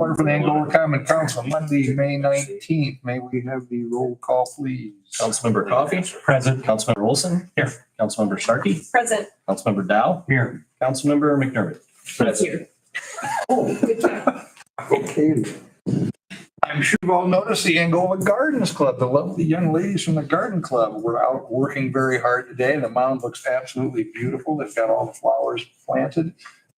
Order for the Angola Common Council, Monday, May 19th. May we have the roll call, please? Councilmember Coffey. Present. Councilmember Olson. Here. Councilmember Sharkey. Present. Councilmember Dow. Here. Councilmember McDermott. Here. Oh, Good job. okay. I'm sure you've all noticed the Angola Gardens Club, the lovely young ladies from the Garden Club were out working very hard today. The mound looks absolutely beautiful. They've got all the flowers planted.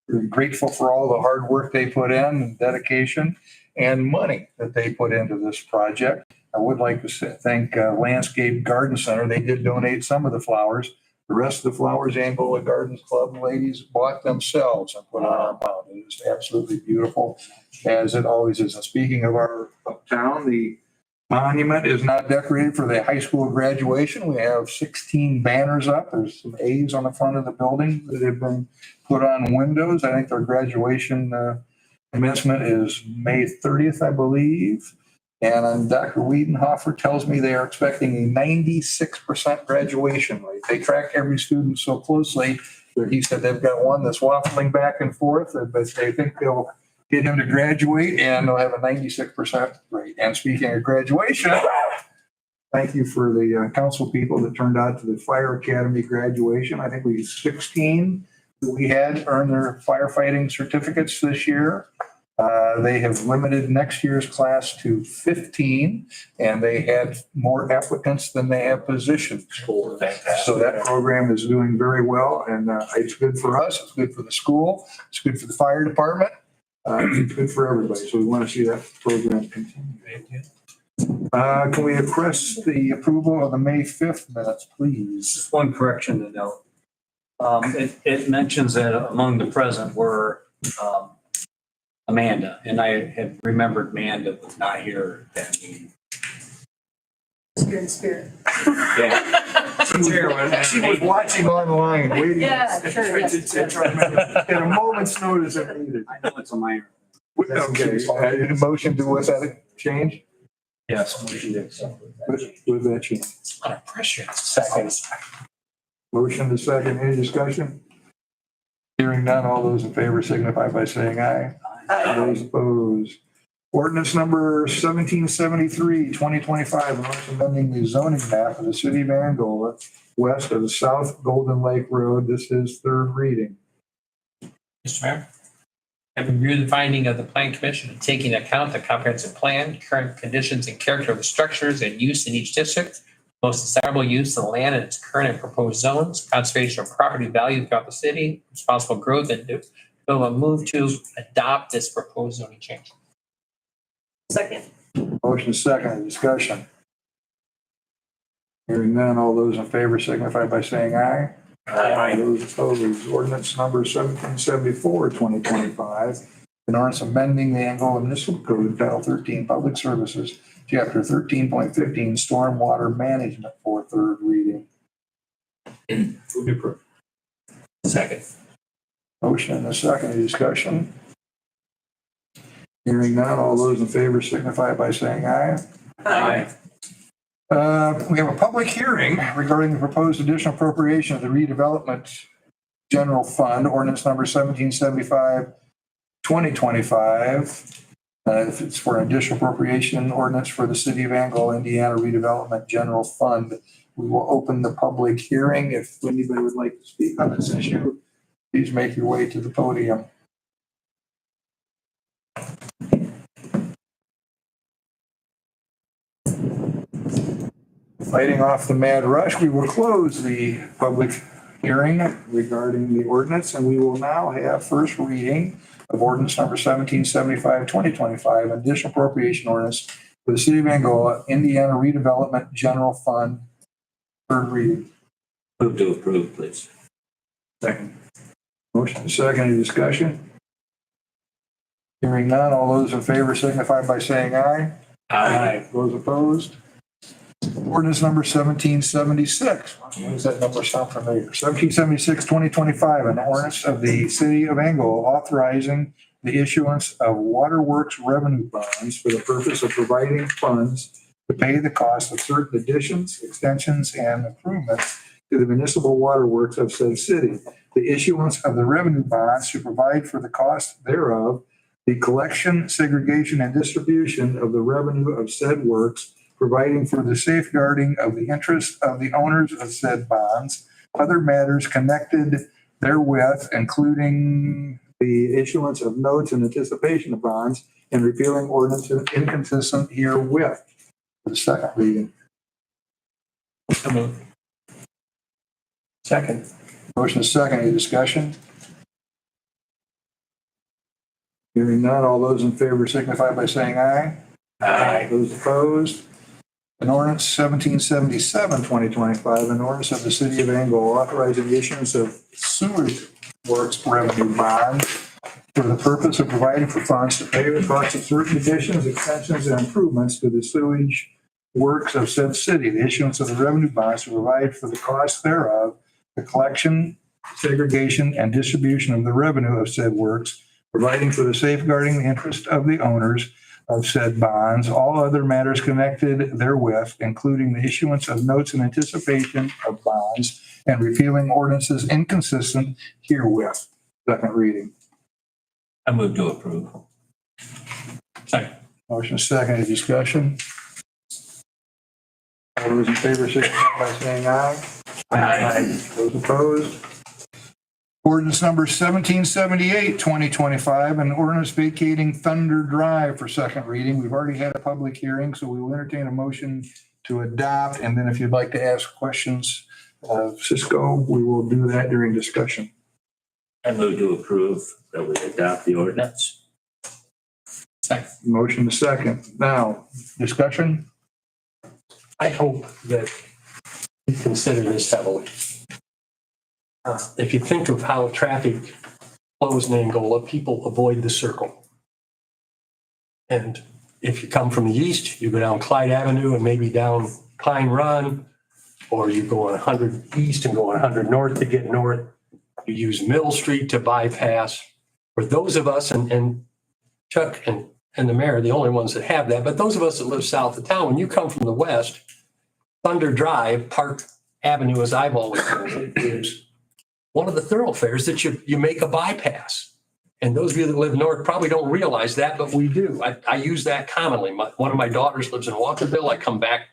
We're grateful for all the hard work they put in and dedication and money that they put into this project. I would like to thank Landscape Garden Center. They did donate some of the flowers. The rest of the flowers, Angola Gardens Club ladies bought themselves and put on our mound. It is absolutely beautiful, as it always is. And speaking of our uptown, the monument is not decorated for the high school graduation. We have 16 banners up. There's some A's on the front of the building that have been put on windows. I think their graduation commencement is May 30th, I believe. And Dr. Wiedenhofer tells me they are expecting a 96% graduation rate. They track every student so closely that he said they've got one that's waffling back and forth, but they think they'll get him to graduate and they'll have a 96% rate. And speaking of graduation, thank you for the council people that turned out to the Fire Academy graduation. I think we 16 that we had earn their firefighting certificates this year. They have limited next year's class to 15, and they had more applicants than they have positions for. So that program is doing very well, and it's good for us. It's good for the school. It's good for the fire department. It's good for everybody. So we want to see that program continue. Can we request the approval of the May 5th minutes, please? Just one correction to note. It mentions that among the present were Amanda, and I had remembered Amanda was not here at that meeting. You're in spirit. Yeah. She was watching online, waiting. Yeah, sure, yes. At a moment's notice if needed. I know it's a minor. Okay, a motion to with that change? Yes. Motion to accept. With that change. It's a lot of pressure. Second. Motion to second, any discussion? Hearing none, all those in favor signify by saying aye. Those opposed. Ordinance number 1773, 2025, an ordinance amending the zoning map of the city of Angola, west of the South Golden Lake Road. This is third reading. Mr. Mayor, having reviewed the finding of the Plan Commission and taking into account the comprehensive plan, current conditions and character of the structures and use in each district, most desirable use of the land in its current and proposed zones, conservation of property value throughout the city, responsible growth, and will move to adopt this proposed zoning change. Second. Motion second, discussion. Hearing none, all those in favor signify by saying aye. Aye. Those opposed. Ordinance number 1774, 2025. An ordinance amending the Angola Municipal Code, Title 13, Public Services, Chapter 13.15, Stormwater Management for third reading. Move to approve. Second. Motion and a second, any discussion? Hearing none, all those in favor signify by saying aye. Aye. We have a public hearing regarding the proposed additional appropriation of the redevelopment general fund, ordinance number 1775, 2025. If it's for an additional appropriation ordinance for the city of Angola, Indiana redevelopment general fund. We will open the public hearing. If anybody would like to speak on this issue, please make your way to the podium. Fighting off the mad rush, we will close the public hearing regarding the ordinance, and we will now have first reading of ordinance number 1775, 2025, additional appropriation ordinance for the city of Angola, Indiana redevelopment general fund, third reading. Move to approve, please. Second. Motion second, any discussion? Hearing none, all those in favor signify by saying aye. Aye. Those opposed? Ordinance number 1776. Why does that number sound familiar? 1776, 2025, an ordinance of the city of Angola authorizing the issuance of waterworks revenue bonds for the purpose of providing funds to pay the cost of certain additions, extensions, and improvements to the municipal waterworks of said city. The issuance of the revenue bonds to provide for the cost thereof the collection, segregation, and distribution of the revenue of said works, providing for the safeguarding of the interests of the owners of said bonds, other matters connected therewith, including the issuance of notes in anticipation of bonds, and repealing ordinances inconsistent herewith. For the second reading. So moved. Second. Motion is second. Any discussion? Hearing none, all those in favor signify by saying aye. Aye. Those opposed? An ordinance 1777, 2025, an ordinance of the city of Angola authorizing the issuance of sewage works revenue bond for the purpose of providing for funds to pay the cost of certain additions, extensions, and improvements to the sewage works of said city. The issuance of the revenue bonds to provide for the cost thereof, the collection, segregation, and distribution of the revenue of said works, providing for the safeguarding the interest of the owners of said bonds, all other matters connected therewith, including the issuance of notes in anticipation of bonds, and repealing ordinances inconsistent herewith. Second reading. I move to approve. Second. Motion is second. Any discussion? All those in favor signify by saying aye. Aye. Those opposed? Ordinance number 1778, 2025, an ordinance vacating Thunder Drive for second reading. We've already had a public hearing, so we will entertain a motion to adopt. And then if you'd like to ask questions of Cisco, we will do that during discussion. I move to approve that we adopt the ordinance. Second. Motion is second. Now, discussion? I hope that you consider this heavily. If you think of how traffic flows in Angola, people avoid the circle. And if you come from the east, you go down Clyde Avenue and maybe down Pine Run, or you go on 100 east and go on 100 north to get north. You use Mill Street to bypass. For those of us, and Chuck and the mayor are the only ones that have that, but those of us that live south of town, when you come from the west, Thunder Drive, Park Avenue, as I've always called it, is one of the thoroughfares that you make a bypass. And those of you that live north probably don't realize that, but we do. I use that commonly. One of my daughters lives in Walkerville. I come back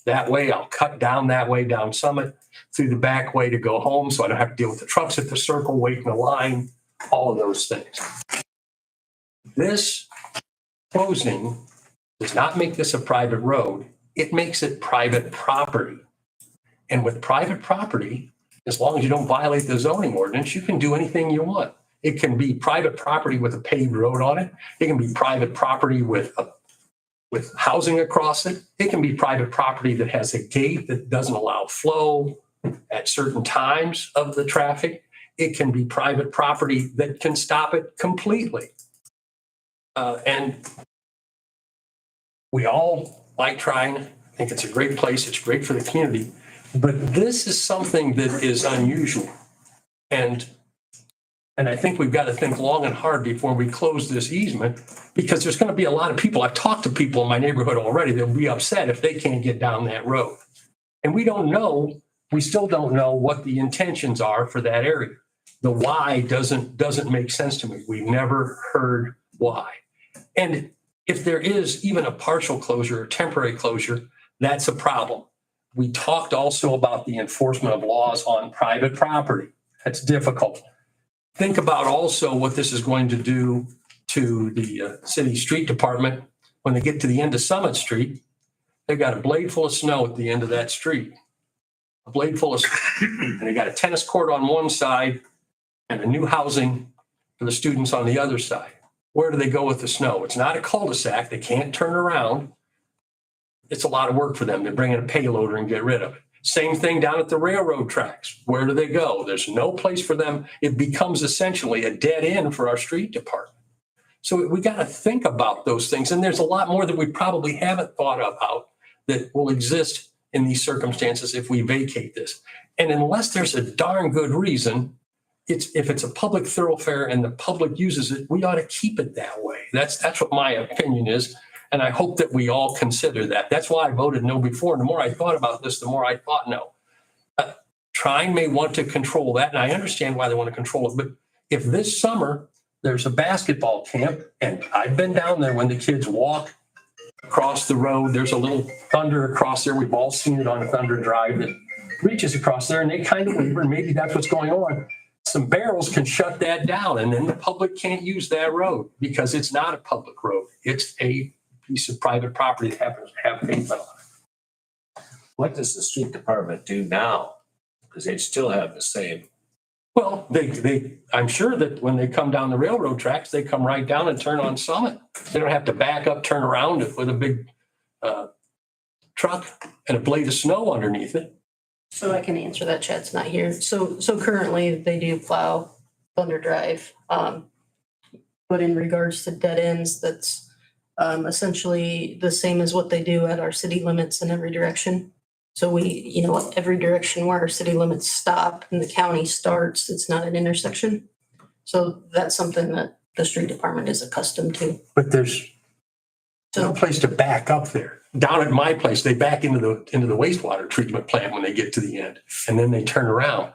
that way. I'll cut down that way, down Summit, through the back way to go home, so I don't have to deal with the trucks at the circle, wait in the line, all of those things. This closing does not make this a private road. It makes it private property. And with private property, as long as you don't violate the zoning ordinance, you can do anything you want. It can be private property with a paved road on it. It can be private property with housing across it. It can be private property that has a gate that doesn't allow flow at certain times of the traffic. It can be private property that can stop it completely. And we all like Tryon. I think it's a great place. It's great for the community. But this is something that is unusual. And I think we've got to think long and hard before we close this easement, because there's going to be a lot of people. I've talked to people in my neighborhood already that will be upset if they can't get down that road. And we still don't know what the intentions are for that area. The why doesn't make sense to me. We've never heard why. And if there is even a partial closure or temporary closure, that's a problem. We talked also about the enforcement of laws on private property. That's difficult. Think about also what this is going to do to the city street department. When they get to the end of Summit Street, they've got a blade full of snow at the end of that street. A blade full of snow. And they got a tennis court on one side and a new housing for the students on the other side. Where do they go with the snow? It's not a cul-de-sac. They can't turn around. It's a lot of work for them to bring in a payloader and get rid of it. Same thing down at the railroad tracks. Where do they go? There's no place for them. It becomes essentially a dead end for our street department. So we got to think about those things. And there's a lot more that we probably haven't thought about that will exist in these circumstances if we vacate this. And unless there's a darn good reason, if it's a public thoroughfare and the public uses it, we ought to keep it that way. That's what my opinion is. And I hope that we all consider that. That's why I voted no before. And the more I thought about this, the more I thought no. Tryon may want to control that, and I understand why they want to control it. But if this summer there's a basketball camp, and I've been down there when the kids walk across the road. There's a little thunder across there. We've all seen it on a Thunder Drive that reaches across there, and they kind of waver, and maybe that's what's going on. Some barrels can shut that down, and then the public can't use that road because it's not a public road. It's a piece of private property that happens to have pavement on it. What does the street department do now? Because they still have the same. Well, I'm sure that when they come down the railroad tracks, they come right down and turn on Summit. They don't have to back up, turn around with a big truck and a blade of snow underneath it. So I can answer that. Chad's not here. So currently they do plow Thunder Drive. But in regards to dead ends, that's essentially the same as what they do at our city limits in every direction. So every direction where our city limits stop and the county starts, it's not an intersection. So that's something that the street department is accustomed to. But there's no place to back up there. Down at my place, they back into the wastewater treatment plant when they get to the end, and then they turn around.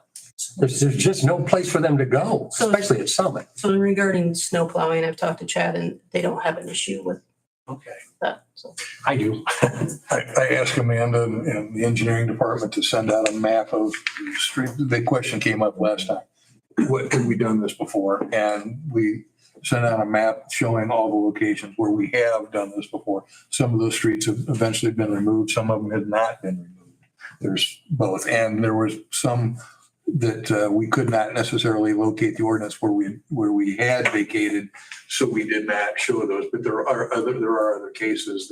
There's just no place for them to go, especially at Summit. So regarding snow plowing, I've talked to Chad and they don't have an issue with Okay, that. So I do. I asked Amanda and the engineering department to send out a map of street. The question came up last time. Have we done this before? And we sent out a map showing all the locations where we have done this before. Some of those streets have eventually been removed. Some of them have not been removed. There's both. And there was some that we could not necessarily locate the ordinance where we had vacated, so we did not show those. But there are other cases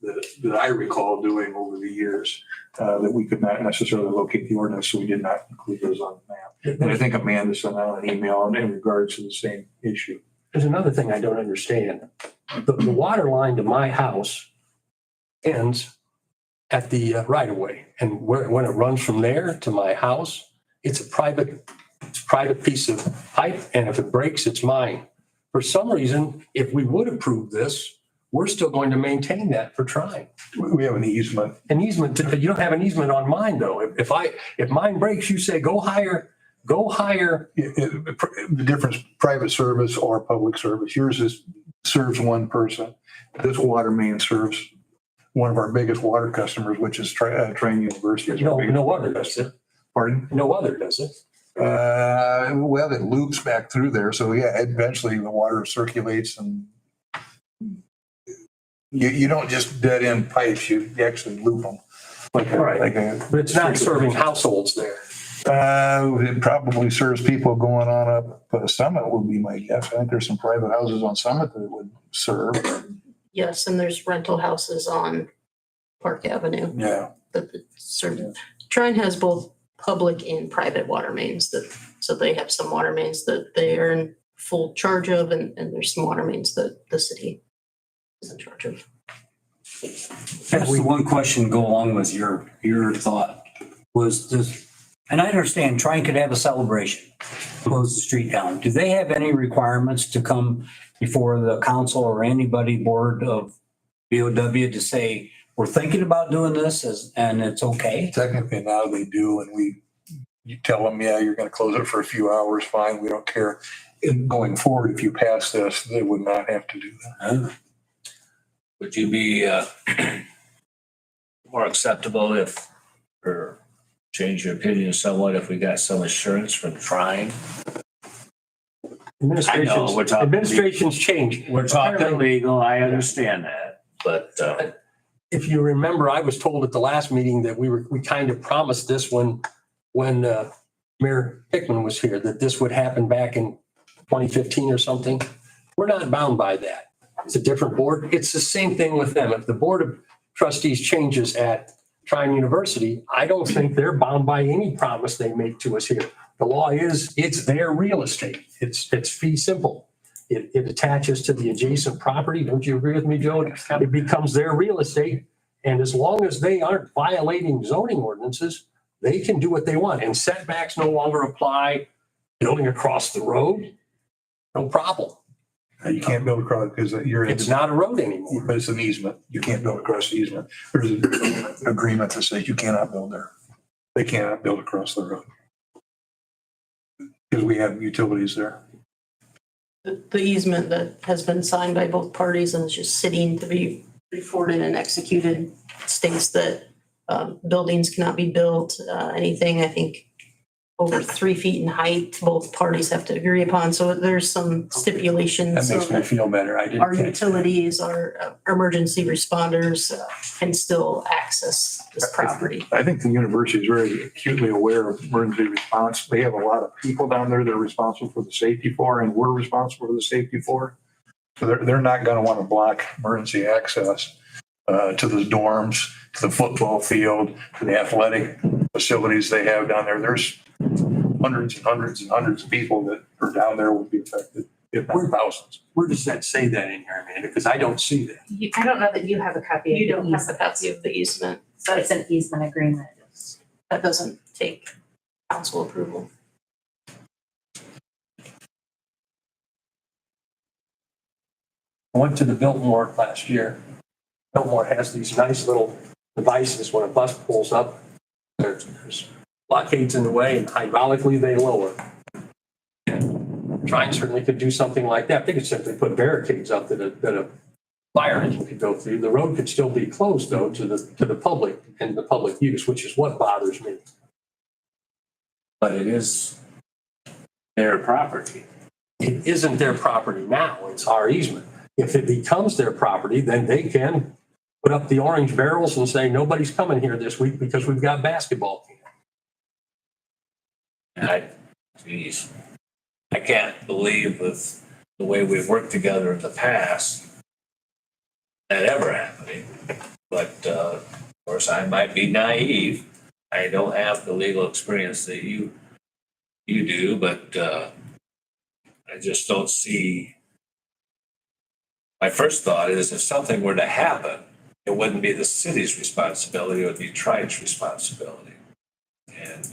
that I recall doing over the years that we could not necessarily locate the ordinance, so we did not include those on the map. And I think Amanda sent out an email in regards to the same issue. There's another thing I don't understand. The water line to my house ends at the right of way. And when it runs from there to my house, it's a private piece of pipe. And if it breaks, it's mine. For some reason, if we would approve this, we're still going to maintain that for trying. We have an easement. An easement, you don't have an easement on mine though. If mine breaks, you say, go hire. The difference, private service or public service. Yours serves one person. This water main serves one of our biggest water customers, which is Trine University. No other does it. Pardon? No other does it. Well, it loops back through there. So yeah, eventually the water circulates and you don't just dead end pipes, you actually loop them. But it's not serving households there. It probably serves people going on up Summit would be my guess. I think there's some private houses on Summit that it would serve. yes, and there's rental houses on Park Avenue. Yeah. That serve. Trine has both public and private water mains so they have some water mains that they are in full charge of and there's some water mains that the city is in charge of. That's the one question go along with your thought was this, and I understand Trine could have a celebration, close the street down. Do they have any requirements to come before the council or anybody board of BOW to say, we're thinking about doing this and it's okay? Technically now they do, and you tell them, yeah, you're going to close it for a few hours, fine, we don't care. And going forward, if you pass this, they would not have to do that. Would you be more acceptable or change your opinion somewhat if we got some assurance from Trine? Administrations change. We're talking legal, I understand that, but If you remember, I was told at the last meeting that we kind of promised this when Mayor Hickman was here, that this would happen back in 2015 or something. We're not bound by that. It's a different board. It's the same thing with them. If the Board of Trustees changes at Trine University, I don't think they're bound by any promise they make to us here. The law is, it's their real estate. It's fee simple. It attaches to the adjacent property. Don't you agree with me, Joe? It becomes their real estate. And as long as they aren't violating zoning ordinances, they can do what they want. And setbacks no longer apply. Building across the road, no problem. You can't build across because It's not a road anymore. but it's an easement. You can't build across the easement. There's an agreement that says you cannot build there. They cannot build across the road. Because we have utilities there. the easement that has been signed by both parties and is just sitting to be recorded and executed states that buildings cannot be built, anything, I think, over 3 feet in height, both parties have to agree upon. So there's some stipulations. That so makes me that feel better. I didn't our catch that. utilities, our emergency responders can still access this property. I think the university is very acutely aware of emergency response. They have a lot of people down there they're responsible for the safety for, and we're responsible for the safety for. So they're not going to want to block emergency access to the dorms, to the football field, to the athletic facilities they have down there. There's hundreds and hundreds and hundreds of people that are down there will be affected, if not thousands. Where does that say that in here, Amanda? Because I don't see that. I don't know that you have a copy of You the don't have a easement. copy of the easement. So it's an easement agreement. That doesn't take council approval. I went to the Biltmore last year. Biltmore has these nice little devices when a bus pulls up. There's blockades in the way and hydraulically they lower. Trine certainly could do something like that. They could simply put barricades up that a fire engine could go through. The road could still be closed though to the public and the public use, which is what bothers me. But it is their property. It isn't their property now, it's our easement. If it becomes their property, then they can put up the orange barrels and say, nobody's coming here this week because we've got basketball camp. And geez, I can't believe with the way we've worked together in the past, that ever happening. But, of course, I might be naive. I don't have the legal experience that you do, but, I just don't see. My first thought is if something were to happen, it wouldn't be the city's responsibility, it would be Trine's responsibility. And,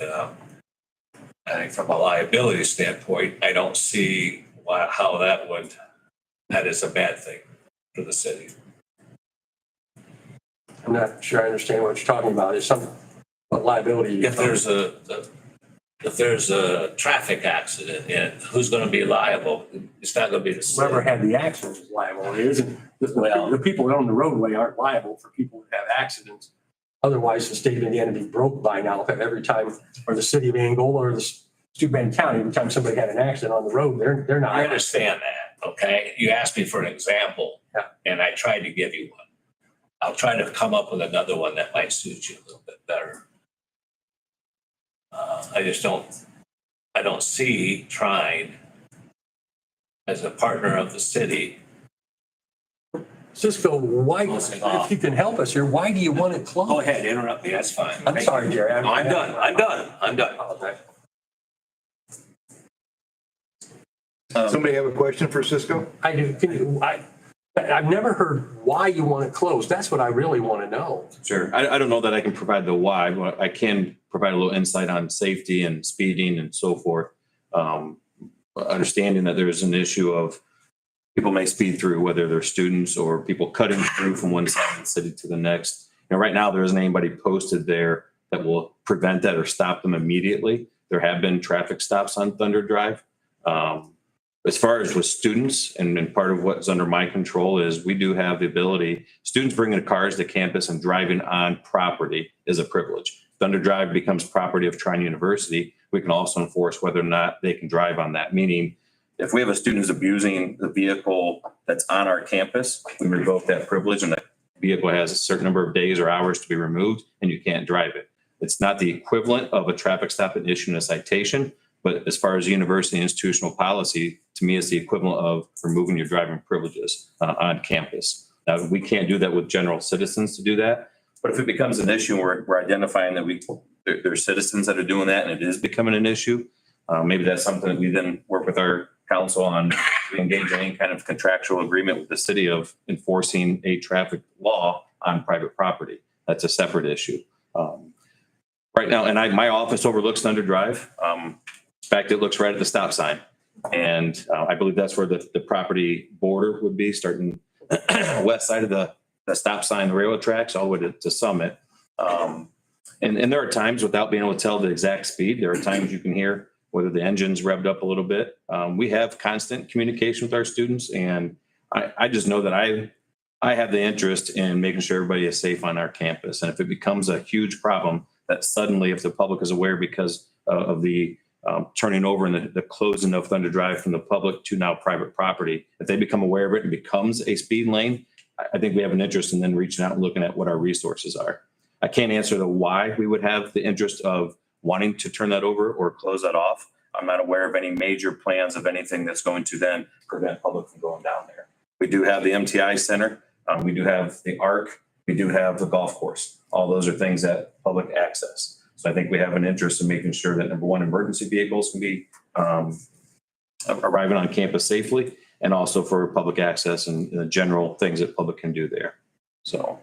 I think from a liability standpoint, I don't see how that is a bad thing for the city. I'm not sure I understand what you're talking about. Is some what liability? If there's a traffic accident, and who's going to be liable? It's not going to be the city. Whoever had the accident is liable. It isn't, Well- the people that own the roadway aren't liable for people that have accidents. Otherwise, the state of Indiana would be broke by now. Every time, or the city of Angola or the Steuben County, every time somebody had an accident on the road, they're not. I understand that, okay? You asked me for an example, Yeah. and I tried to give you one. I'll try to come up with another one that might suit you a little bit better. I don't see Trine as a partner of the city. Cisco, why, Closing off. if you can help us here, why do you want it closed? Go ahead, interrupt me, that's fine. I'm sorry, Jerry. No, I'm done. Okay. Somebody have a question for Cisco? I do. I've never heard why you want it closed. That's what I really want to know. Sure. I don't know that I can provide the why, but I can provide a little insight on safety and speeding and so forth. Understanding that there's an issue of people may speed through, whether they're students or people cutting through from one side of the city to the next. And right now, there isn't anybody posted there that will prevent that or stop them immediately. There have been traffic stops on Thunder Drive. As far as with students, and part of what's under my control is we do have the ability, students bringing cars to campus and driving on property is a privilege. Thunder Drive becomes property of Trine University. We can also enforce whether or not they can drive on that, meaning if we have a student who's abusing the vehicle that's on our campus, we revoke that privilege and that vehicle has a certain number of days or hours to be removed and you can't drive it. It's not the equivalent of a traffic stop and issuing a citation, but as far as university institutional policy, to me, it's the equivalent of removing your driving privileges on campus. Now, we can't do that with general citizens to do that, but if it becomes an issue, we're identifying that there's citizens that are doing that and it is becoming an issue, maybe that's something that we then work with our council on, to engage in any kind of contractual agreement with the city of enforcing a traffic law on private property. That's a separate issue. Right now, and my office overlooks Thunder Drive. In fact, it looks right at the stop sign. And I believe that's where the property border would be, starting west side of the stop sign, the railroad tracks, all the way to Summit. And there are times, without being able to tell the exact speed, there are times you can hear whether the engine's revved up a little bit. We have constant communication with our students, and I just know that I have the interest in making sure everybody is safe on our campus. And if it becomes a huge problem, that suddenly, if the public is aware because of the turning over and the closing of Thunder Drive from the public to now private property, if they become aware of it and becomes a speed lane, I think we have an interest in then reaching out and looking at what our resources are. I can't answer the why we would have the interest of wanting to turn that over or close that off. I'm not aware of any major plans of anything that's going to then prevent public from going down there. We do have the MTI Center. We do have the ARC. We do have the golf course. All those are things that public access. So I think we have an interest in making sure that, number one, emergency vehicles can be arriving on campus safely, and also for public access and the general things that public can do there. So.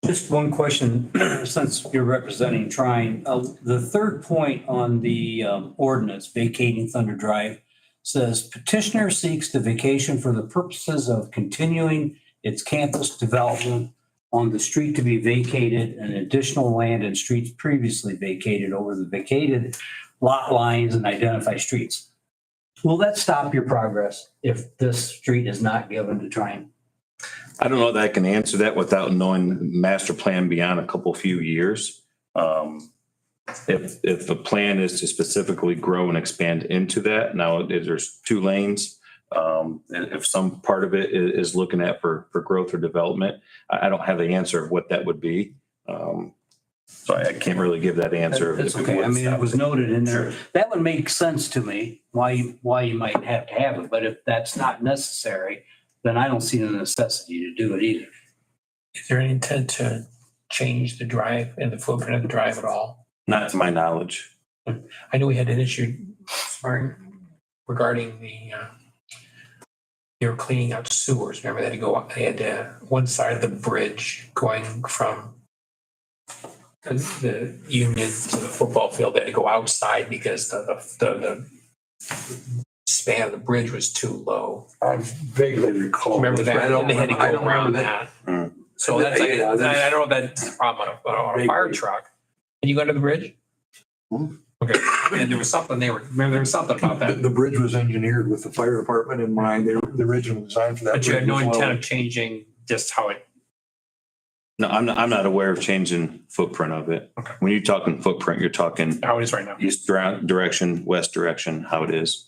Just one question, since you're representing Trine. The third point on the ordinance vacating Thunder Drive says petitioner seeks the vacation for the purposes of continuing its campus development on the street to be vacated and additional land and streets previously vacated over the vacated lot lines and identify streets. Will that stop your progress if this street is not given to Trine? I don't know that I can answer that without knowing master plan beyond a couple few years. If the plan is to specifically grow and expand into that, now there's 2 lanes. If some part of it is looking at for growth or development, I don't have the answer of what that would be. So I can't really give that answer. That's if it okay. would I mean, it stop was it. noted in there. That would make sense to me, why you might have to have it. But if that's not necessary, then I don't see the necessity to do it either. Is there any intent to change the drive and the footprint of the drive at all? Not to my knowledge. I know we had an issue regarding they were cleaning out sewers. Remember they had one side of the bridge going from the Union to the football field. They had to go outside because the span of the bridge was too low. I vaguely recall. Remember that? I don't They had to remember- I go don't around remember that. Mm. So that's like, Yeah, that's- I don't know if that's a problem on a fire Vaguely. truck. Can you go under the bridge? Okay, and there was something there was something about that, The bridge was engineered with the fire department in mind. They were the original design for that. but you had no bridge was intent low. of changing just how it, No, I'm not aware of changing footprint of it. Okay. When you're talking footprint, you're talking how it is right now. east direction, west direction, how it is.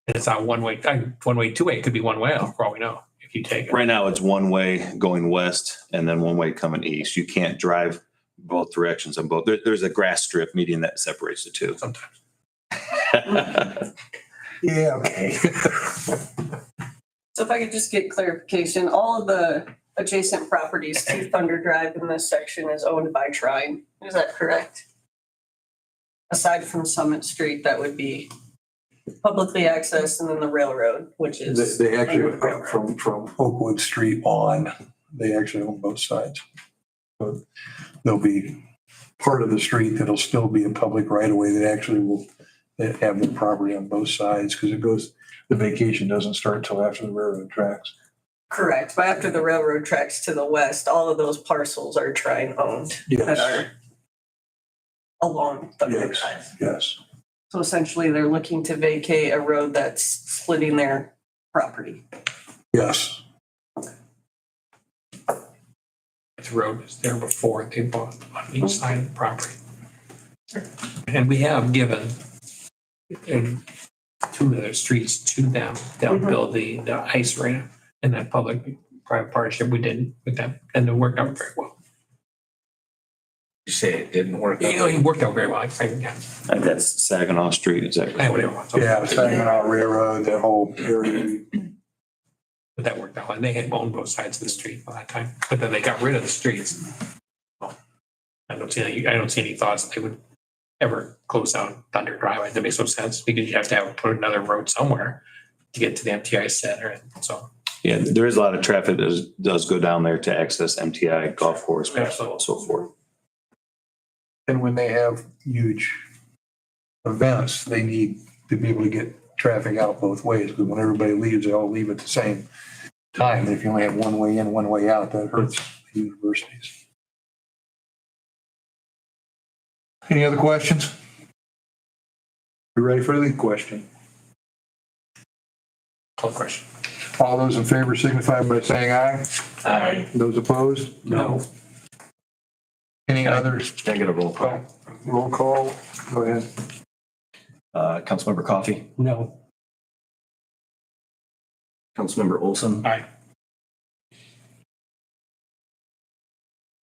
It's not one way, two-way. It could be one way for all we know, if you take it. Right now, it's one way going west and then one way coming east. You can't drive both directions on both. There's a grass strip median that separates the two. Sometimes. Yeah, okay. So if I could just get clarification, all of the adjacent properties to Thunder Drive in this section is owned by Trine. Is that correct? Aside from Summit Street, that would be publicly accessed, and then the railroad, which is. They actually, from Oakwood Street on, they actually own both sides. So there'll be part of the street that'll still be a public right of way that actually will have the property on both sides, because the vacation doesn't start till after the railroad tracks. Correct, but after the railroad tracks to the west, all of those parcels are Trine owned that Yes, are along Thunder Yes. Drive. yes. So essentially, they're looking to vacate a road that's splitting their property. Yes. The road was there before they bought on each side of the property. And we have given two of their streets to them. They'll build the ice ramp and that public-private partnership we did with them, and it worked out very well. You say it didn't work out. It worked out very well. Yeah, And that's Saginaw Street, is that correct? whatever it was. Yeah, Saginaw Railroad, that whole area. But that worked out. And they had owned both sides of the street by that time, but then they got rid of the streets. Well, I don't see any thoughts that they would ever close down Thunder Drive. That makes no sense, because you have to put another road somewhere to get to the MTI Center, and so. Yeah, there is a lot of traffic that does go down there to access MTI, golf course, basketball, and so forth. And when they have huge events, they need to be able to get traffic out both ways, because when everybody leaves, they all leave at the same time. And if you only have one way in, one way out, that hurts the universities. Any other questions? You ready for the lead question? Call question. All those in favor signify by saying aye. Aye. Those opposed? No. Any others? Can I get a roll call? Roll call, go ahead. Councilmember Coffee, No. Councilmember Olson. Aye.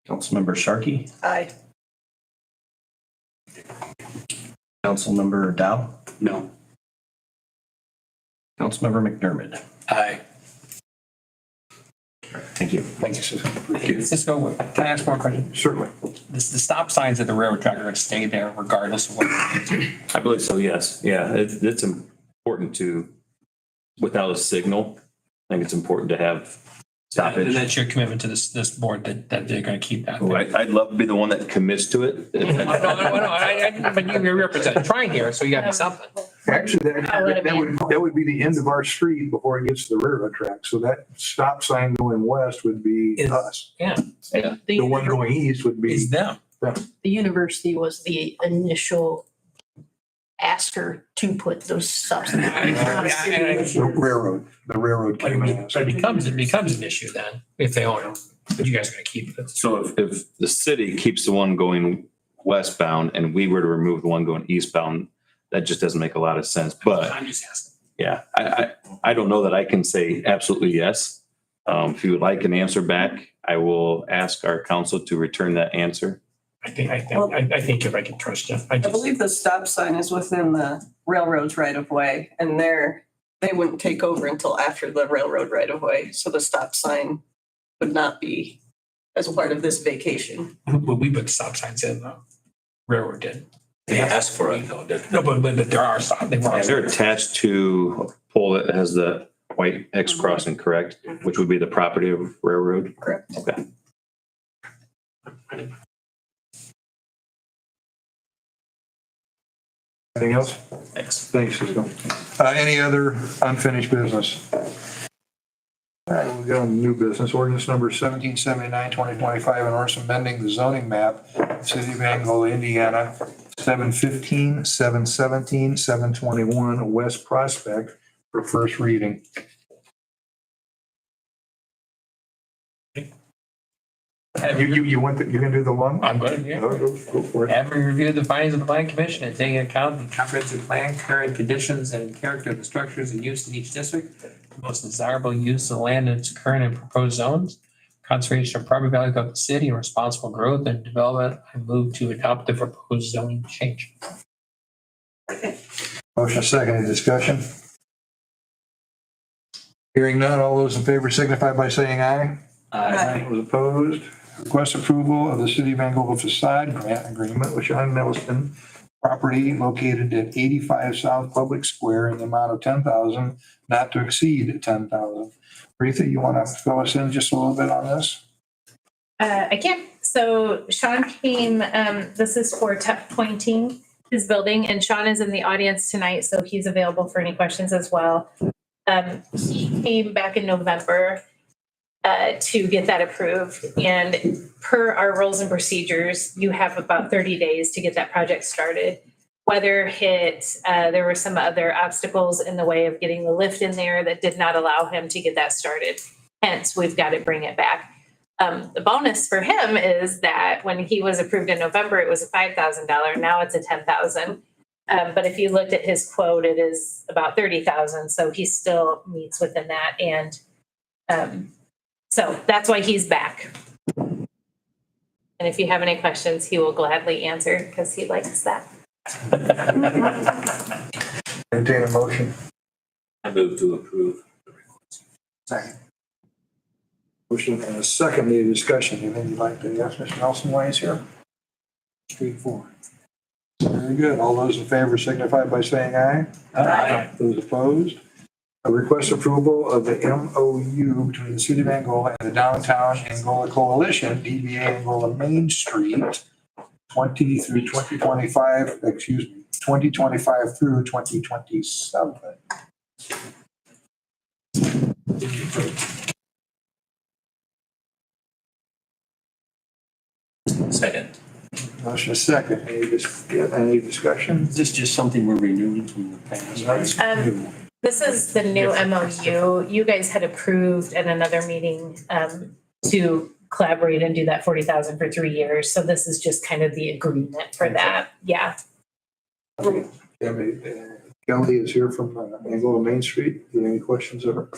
Councilmember Sharkey, Aye. Councilmember Dow, No. Councilmember McDermott. Aye. Thank you. Thank you, Cisco. Cisco, can I ask one question? Certainly. The stop signs at the railroad track are going to stay there regardless of what. I believe so, yes. Yeah, it's important to, without a signal, I think it's important to have And stoppage. that's your commitment to this board that they're going to keep that. Oh, I'd love to be the one that commits to it. But you represent Trine here, so you got to be something. Actually, I'll let him that would be the end of our street before it gets to the railroad track. So that stop sign going west would be Is- us. The The one going east would be. It's them. the university was the initial asker to put those stops. in. The railroad But came in. it becomes an issue then, if they own it, but you guys are going to keep it. So if the city keeps the one going westbound and we were to remove the one going eastbound, that just doesn't make a lot of sense. But I'm just asking. yeah, I don't know that I can say absolutely yes. If you would like an answer back, I will ask our council to return that answer. I think if I can trust you. I believe the stop sign is within the railroad's right of way and they wouldn't take over until after the railroad right of way. So the stop sign would not be as part of this vacation. Well, we put stop signs in, railroad did. They asked for it though, didn't they? No, but there are stop, they were. They're attached to a pole that has the white X crossing, correct? Which would be the property of railroad? Correct. Okay. Anything else? Thanks. Thanks, Cisco. Any other unfinished business? All right, we'll go on to new business. Ordinance number 1779, 2025, and ordinance amending the zoning map, City of Angola, Indiana, 715, 717, 721 West Prospect for first reading. You want, you can do the long? I'm good, yeah. Go for it. Having reviewed the findings of the planning commission and taking into account the comprehensive plan, current conditions and character of the structures and use in each district, the most desirable use of the land in its current and proposed zones, conservation of property value of the city and responsible growth and development, I move to adopt the proposed zoning change. Motion second, any discussion? Hearing none, all those in favor signify by saying aye. Those opposed, request approval of the City of Angola facade grant agreement with Sean Nelson, property located at 85 South Public Square in the amount of $10,000, not to exceed $10,000. Retha, you want to fill us in just a little bit on this? I can. So Sean came, this is for tuck pointing his building, and Sean is in the audience tonight, so he's available for any questions as well. He came back in November to get that approved, and per our rules and procedures, you have about 30 days to get that project started. Weather hit, there were some other obstacles in the way of getting the lift in there that did not allow him to get that started. Hence, we've got to bring it back. The bonus for him is that when he was approved in November, it was a $5,000. Now it's a $10,000. But if you looked at his quote, it is about $30,000. So he still meets within that. And so that's why he's back. And if you have any questions, he will gladly answer because he likes that. Entertain a motion. I move to approve. Second. Motion and a second, any discussion? Anything you'd like to ask Mr. Nelson while he's here? Straightforward. Very good. All those in favor signify by saying aye. Aye. Those opposed? A request approval of the MOU between the City of Angola and the Downtown Angola Coalition, DBA Angola Main Street, 20 through 2025, 2025 through 2027. Second. Motion is second. Any discussion? Is this just something we're renewing from the past? This is the new MOU. You guys had approved at another meeting to collaborate and do that 40,000 for 3 years. So this is just kind of the agreement for that. Yeah. Kelly is here from Anglo Main Street. Do you have any questions of her?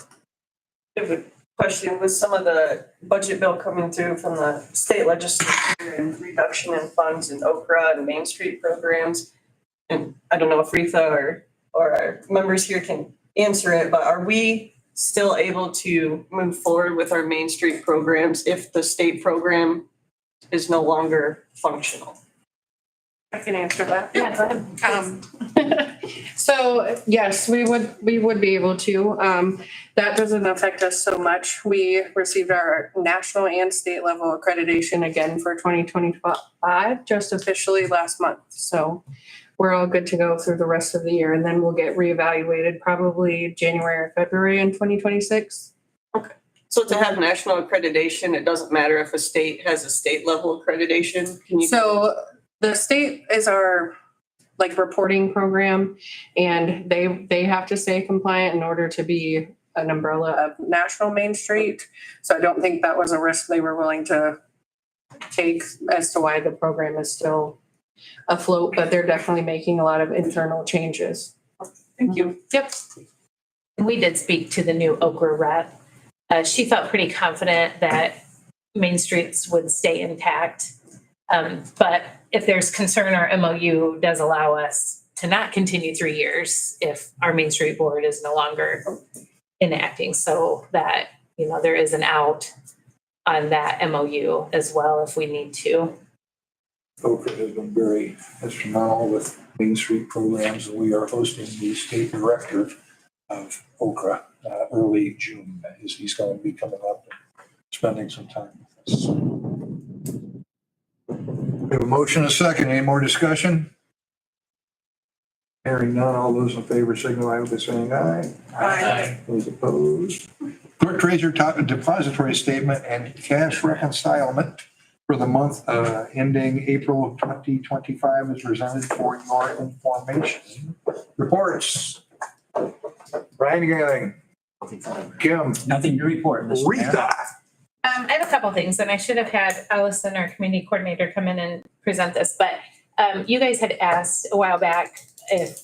I have a question with some of the budget bill coming through from the state legislature and reduction in funds in Okra and Main Street programs. And I don't know if Retha or our members here can answer it, but are we still able to move forward with our Main Street programs if the state program is no longer functional? I can answer that. Yeah, go ahead. So yes, we would be able to. That doesn't affect us so much. We received our national and state level accreditation again for 2025, just officially last month. So we're all good to go through the rest of the year, and then we'll get reevaluated probably January or February in 2026. So to have national accreditation, it doesn't matter if a state has a state level accreditation? Can you? So the state is our reporting program, and they have to stay compliant in order to be an umbrella of National Main Street. So I don't think that was a risk they were willing to take as to why the program is still afloat, but they're definitely making a lot of internal changes. Thank you. Yep. We did speak to the new Okra rep. She felt pretty confident that Main Streets would stay intact. But if there's concern, our MOU does allow us to not continue 3 years if our Main Street board is no longer enacting, so that, there is an out on that MOU as well if we need to. Okra has been very instrumental with Main Street programs, and we are hosting the state director of Okra early June. He's going to be coming up and spending some time with us. We have a motion and a second. Any more discussion? Hearing none, all those in favor signify by saying aye. Aye. Those opposed? Clerk treasurer depository statement and cash reconcilement for the month ending April 2025 is presented for your information. Reports. Brian, you got anything? Kim? Nothing to report, Mr. Mayor. Rita? I have a couple things, and I should have had Allison, our community coordinator, come in and present this, but you guys had asked a while back if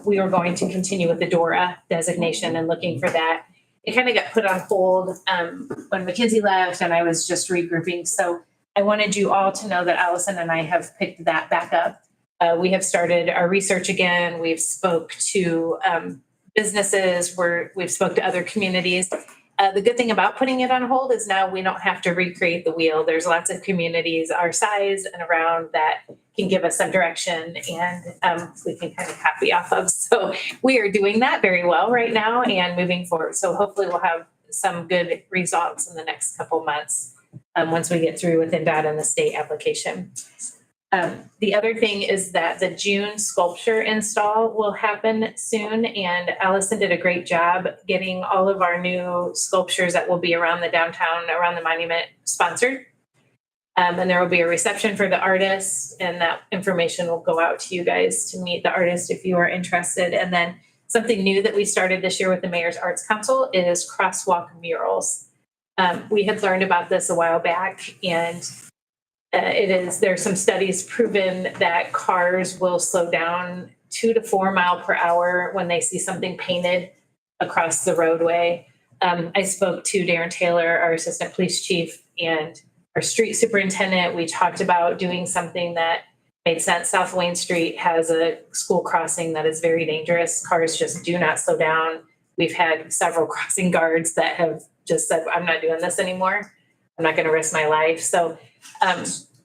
we were going to continue with the DORA designation and looking for that. It kind of got put on hold when McKinsey left and I was just regrouping. So I wanted you all to know that Allison and I have picked that back up. We have started our research again. We've spoke to businesses, we've spoke to other communities. The good thing about putting it on hold is now we don't have to recreate the wheel. There's lots of communities our size and around that can give us some direction, and we can kind of copy off of. So we are doing that very well right now and moving forward. So hopefully we'll have some good results in the next couple months once we get through with NDOT and the state application. The other thing is that the June sculpture install will happen soon, and Allison did a great job getting all of our new sculptures that will be around the downtown, around the monument, sponsored. And there will be a reception for the artists, and that information will go out to you guys to meet the artist if you are interested. And then something new that we started this year with the Mayor's Arts Council is crosswalk murals. We had learned about this a while back, and there's some studies proven that cars will slow down 2 to 4 miles per hour when they see something painted across the roadway. I spoke to Darren Taylor, our assistant police chief, and our street superintendent. We talked about doing something that made sense. South Wayne Street has a school crossing that is very dangerous. Cars just do not slow down. We've had several crossing guards that have just said, I'm not doing this anymore. I'm not going to risk my life. So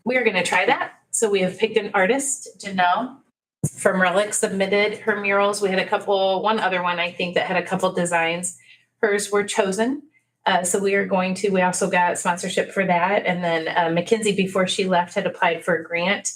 we are going to try that. So we have picked an artist, Janelle from Relic, submitted her murals. We had one other one, I think, that had a couple designs. Hers were chosen. So we also got sponsorship for that. And then McKinsey, before she left, had applied for a grant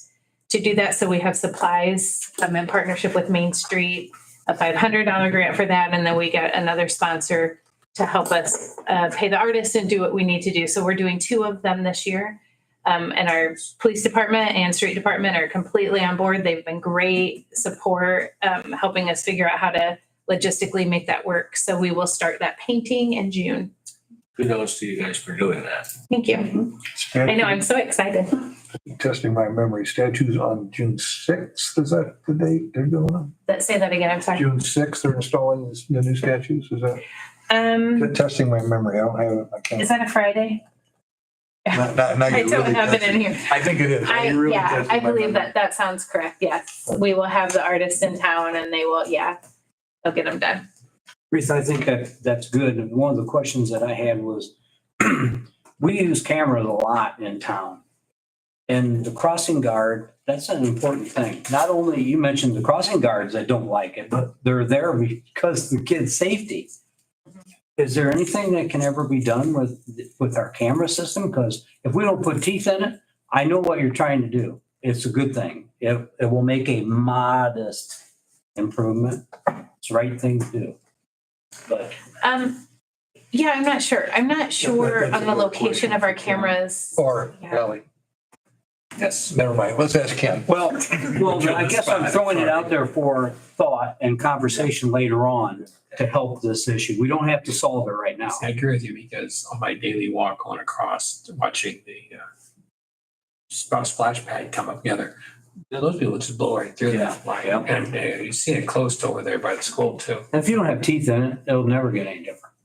to do that. So we have supplies in partnership with Main Street, a $500 grant for that. And then we got another sponsor to help us pay the artists and do what we need to do. So we're doing 2 of them this year. And our police department and street department are completely on board. They've been great support, helping us figure out how to logistically make that work. So we will start that painting in June. Kudos to you guys for doing that. Thank you. I know, I'm so excited. Testing my memory, statues on June 6th, is that the date they're doing them? Say that again, I'm sorry. June 6th, they're installing the new statues, is that? Testing my memory, I don't have it, I can't. Is that a Friday? Not I you don't really have it testing. in here. I think it is. I You're really yeah, testing I my believe memory. that sounds correct. Yes, we will have the artists in town and they will, they'll get them done. Ruth, I think that's good. And one of the questions that I had was, we use cameras a lot in town. And the crossing guard, that's an important thing. Not only, you mentioned the crossing guards that don't like it, but they're there because of the kids' safety. Is there anything that can ever be done with our camera system? Because if we don't put teeth in it, I know what you're trying to do. It's a good thing. It will make a modest improvement. It's the right thing to do. But Yeah, I'm not sure. I'm not sure that's a on the good location question of our for Ken. cameras. Or, Yeah. Ellie. Yes, never mind, let's ask Ken. Well, I guess I'm throwing it out there for thought and conversation later on to help this issue. We don't have to solve it right now. I agree with you because on my daily walk going across, watching the splash pad come up together, those people just blow right through that line. Yeah. And you see it close to over there by the school too. And if you don't have teeth in it, it'll never get any different.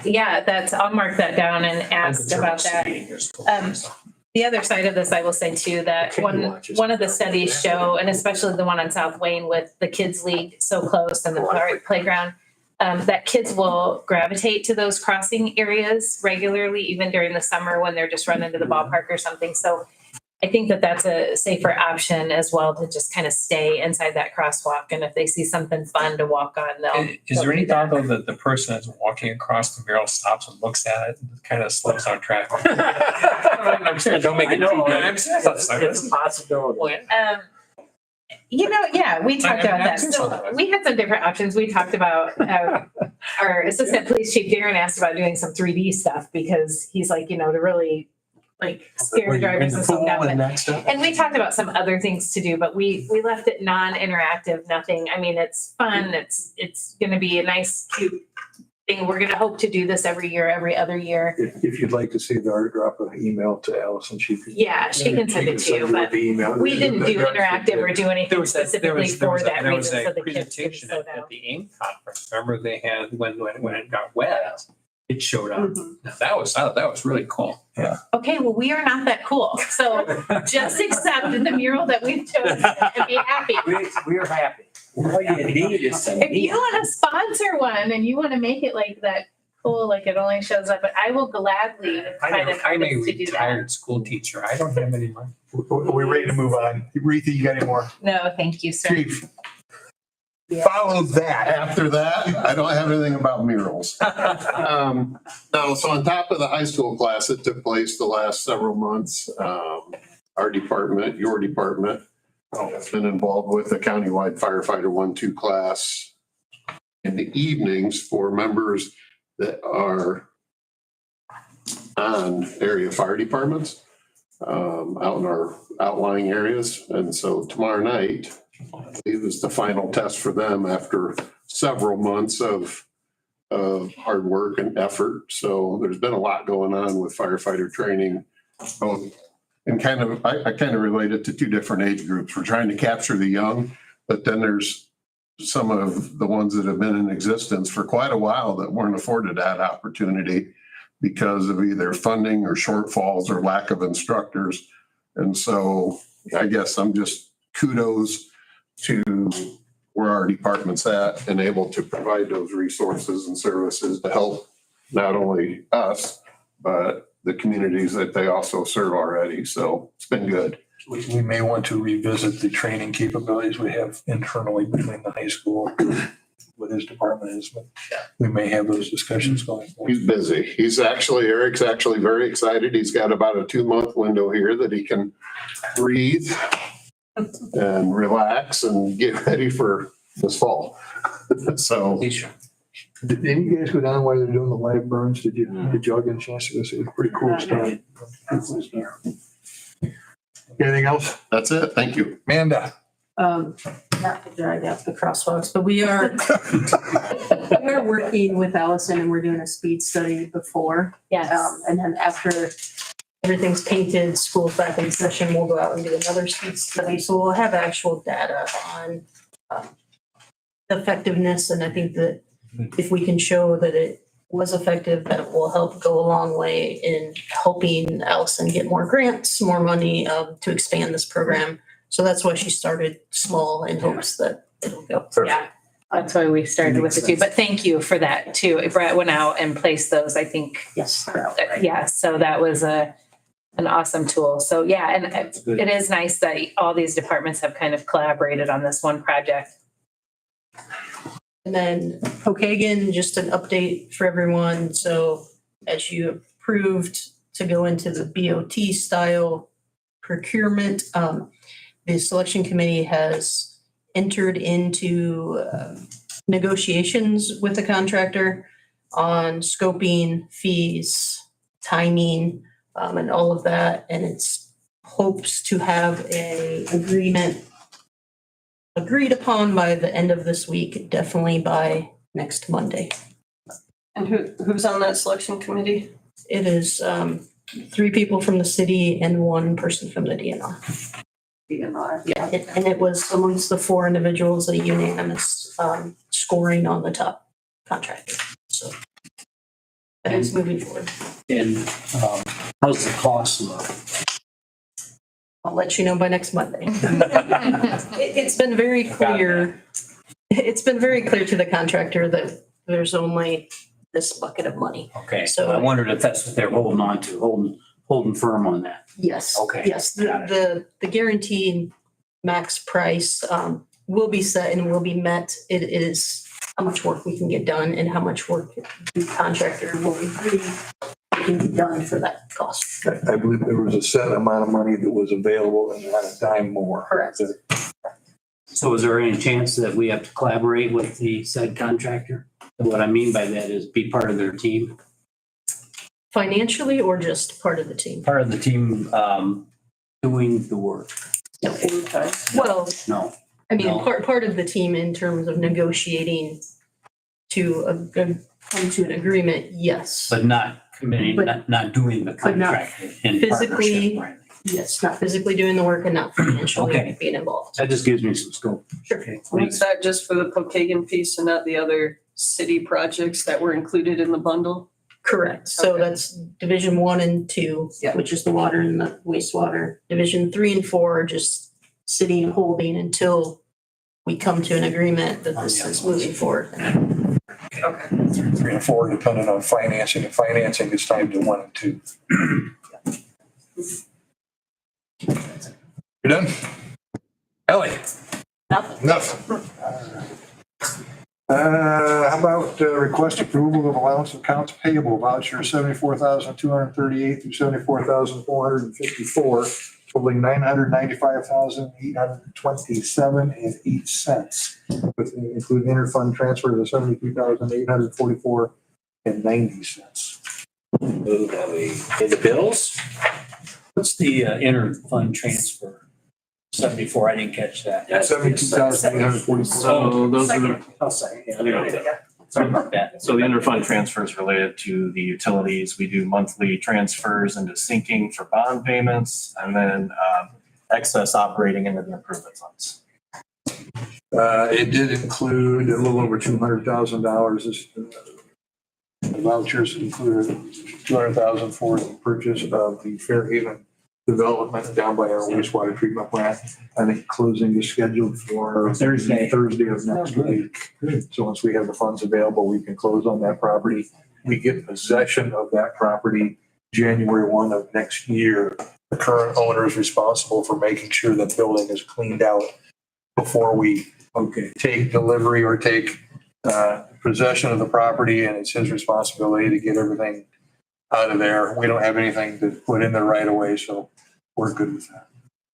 Yeah, I'll mark that down and ask about that. The other side of this, I will say too, that one of the studies show, and especially the one on South Wayne with the kids league so close and the playground, that kids will gravitate to those crossing areas regularly, even during the summer when they're just running to the ballpark or something. So I think that that's a safer option as well, to just kind of stay inside that crosswalk. And if they see something fun to walk on, Is there any thought though that the person that's walking across the mural stops and looks at it and kind of slows down traffic? I'm saying, don't make it too good. I'm saying, It's a possibility. We talked about that. So we had some different options. We talked about, our assistant police chief Darren asked about doing some 3D stuff because he's like, to really scare drivers and stuff down. And we talked about some other things to do, but we left it non-interactive, nothing. I mean, it's fun. It's going to be a nice, cute thing. We're going to hope to do this every other year. If you'd like to see the art, drop an email to Allison. She can send it to you, but we didn't do interactive or do anything specifically for that reason, so the kids could presentation slow down. at the AIM conference. Remember they had when it got wet, it showed up. Mhm. Now, I thought that was really cool. Okay, well, we are not that cool, so just accept the mural that we've chosen and be happy. We're happy. All you need is some If you want to sponsor one and you want to make it like that cool, like it only shows up, but I will gladly find an I'm a artist to do that. retired school teacher. I don't have any money. We're ready to move on. Retha, you got any more? No, thank you, sir. Chief. Follow that. After that, I don't have anything about murals. No, so on top of the high school class that took place the last several months, our department, your department, has been involved with the countywide firefighter 1-2 class in the evenings for members that are on area fire departments, out in our outlying areas. And so tomorrow night, it was the final test for them after several months of hard work and effort. So there's been a lot going on with firefighter training. And I kind of relate it to two different age groups. We're trying to capture the young, but then there's some of the ones that have been in existence for quite a while that weren't afforded that opportunity because of either funding or shortfalls or lack of instructors. And so I guess I'm just kudos to where our department's at and able to provide those resources and services to help not only us, but the communities that they also serve already. So it's been good. We may want to revisit the training capabilities we have internally between the high school, what his department is, but we may have those discussions going forward. He's busy. Eric's actually very excited. He's got about a 2-month window here that he can breathe and relax and get ready for this fall. So Did any of you guys go down while they're doing the live burns? Did y'all get a chance to go see? It's pretty cool stuff. Anything else? That's it. Thank you. Amanda? Not to drag out the crosswalks, but we are working with Allison and we're doing a speed study before. Yes. And then after everything's painted, school's back in session, we'll go out and do another speed study. So we'll have actual data on effectiveness. And I think that if we can show that it was effective, that will help go a long way in helping Allison get more grants, more money to expand this program. So that's why she started small in hopes that it'll go. Yeah, that's why we started with it too. But thank you for that too. Brett went out and placed those, I think. Yes. Yeah, so that was an awesome tool. So yeah, and it is nice that all these departments have kind of collaborated on this one project. And then Pokagon, just an update for everyone. So as you approved to go into the BOT style procurement, the selection committee has entered into negotiations with the contractor on scoping, fees, timing, and all of that. And it's hopes to have a agreement agreed upon by the end of this week, definitely by next Monday. And who's on that selection committee? It is 3 people from the city and 1 person from the DNR. Yeah, and it was amongst the 4 individuals, a unanimous scoring on the top contractor. So that is moving forward. And how's the cost look? I'll let you know by next Monday. It's been very clear. It's been very clear to the contractor that there's only this bucket of money. Okay, So- so I wondered if that's what they're holding on to, holding firm on that. Yes. Okay, Yes, got the guaranteed max price will be set and will be met. It is how much work we can get done and how much work the contractor will agree can be done for that cost. I believe there was a set amount of money that was available and not a dime more. Correct. So is there any chance that we have to collaborate with the said contractor? And what I mean by that is be part of their team, Financially or just part of the team? part of the team doing the work? Well, No, I mean, No. part of the team in terms of negotiating to come to an agreement, yes. but not committing, But- not doing the but not contract in physically- partnership, right? Yes, not physically doing the work and not financially Okay. being involved. That just gives me some scope. Sure. Okay, Was thanks. that just for the Pokagon piece and not the other city projects that were included in the bundle? Correct. So Okay. that's Division 1 and 2, Yeah. which is the water and the wastewater. Division 3 and 4 are just sitting and holding until we come to an agreement that this is moving forward. Okay. 3 and 4 depending on financing, and financing is timed to 1 and 2. You done? Ellie? Nothing. How about request approval of allowance of accounts payable voucher 74,238 through 74,454, totaling $995,827.08, with including interfund transfer of 72,844.90. Move that we pay the bills. What's the inter-fund transfer? 74, I didn't catch that. 72,844. So those are the, I'll say, yeah, there we go. Sorry about that. so the interfund transfers related to the utilities. We do monthly transfers into sinking for bond payments and then excess operating into the improvement funds. It did include a little over $200,000. The vouchers included $200,000 for the purchase of the Fairhaven development down by our wastewater treatment plant. I think closing is scheduled for Thursday. Thursday of next week. So once we have the funds available, we can close on that property. We get possession of that property January 1 of next year. The current owner is responsible for making sure the building is cleaned out before we take delivery or take possession of the property, and it's his responsibility to get everything out of there. We don't have anything to put in there right away, so we're good with that.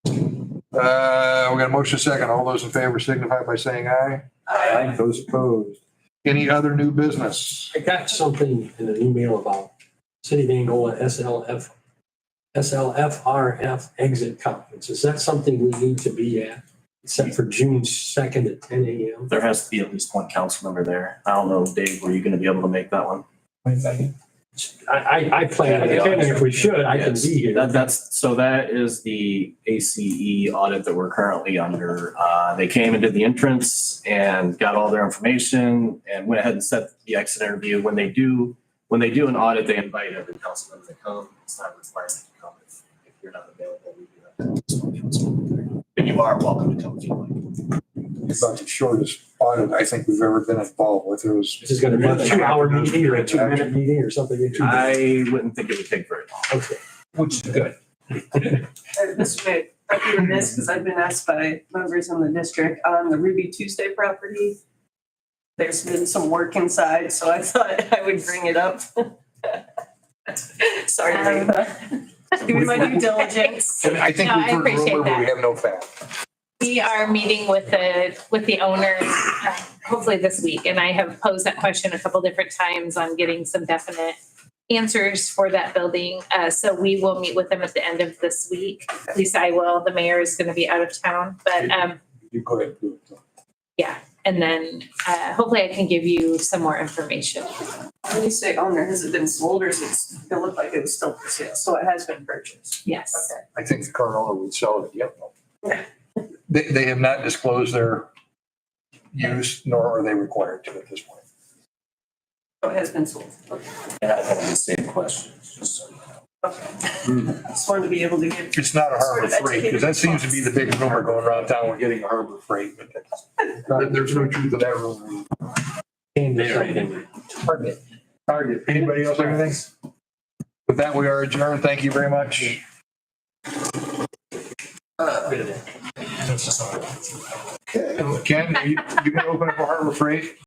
We got a motion second. All those in favor signify by saying aye. Aye. Those opposed. Any other new business? I got something in an email about City of Angola SLFRF exit conference. Is that something we need to be at? It's set for June 2nd at 10 a.m. There has to be at least one council member there. I don't know, Dave, were you going to be able to make that one? I plan on attending. If we should, I can Yes. be here. That is the ACE audit that we're currently under. They came and did the entrance and got all their information and went ahead and set the exit interview. When they do an audit, they invite every council member to come. It's not required to come if you're not available. We do have to have one council member there. But you are welcome to come if you like. It's about the shortest audit I think we've ever been involved with. It was. This is going to be a 2-hour meeting or a 2-minute meeting or something. I wouldn't think it would take very long. Okay. Which is good. This way, I've been remiss because I've been asked by members in the district on the Ruby Tuesday property. There's been some work inside, so I thought I would bring it up. Sorry, Reba. Doing my due diligence. And I think No, we've I heard appreciate rumor, but we that. have no fact. We are meeting with the owner, hopefully this week, and I have posed that question a couple different times on getting some definite answers for that building. So we will meet with them at the end of this week. At least I will. The mayor is going to be out of town, but You go ahead. Do it. yeah. And then hopefully I can give you some more information. When you say owner, has it been sold or does it look like it was still for sale? So it has been purchased. Yes. Okay. I think the current owner would sell it. Yep. They have not disclosed their use, nor are they required to at this point. So it has been sold. Okay. And I have the same questions, just so you know. Okay. Just wanted to be able to get. It's not a harbor Sort of freight, because that seems to be the big rumor going around town. We're getting a harbor freight, but there's no truth to that rumor. Target. Anybody else have anything? With that, we are adjourned. Thank you very much. Ken, you can open up a harbor freight?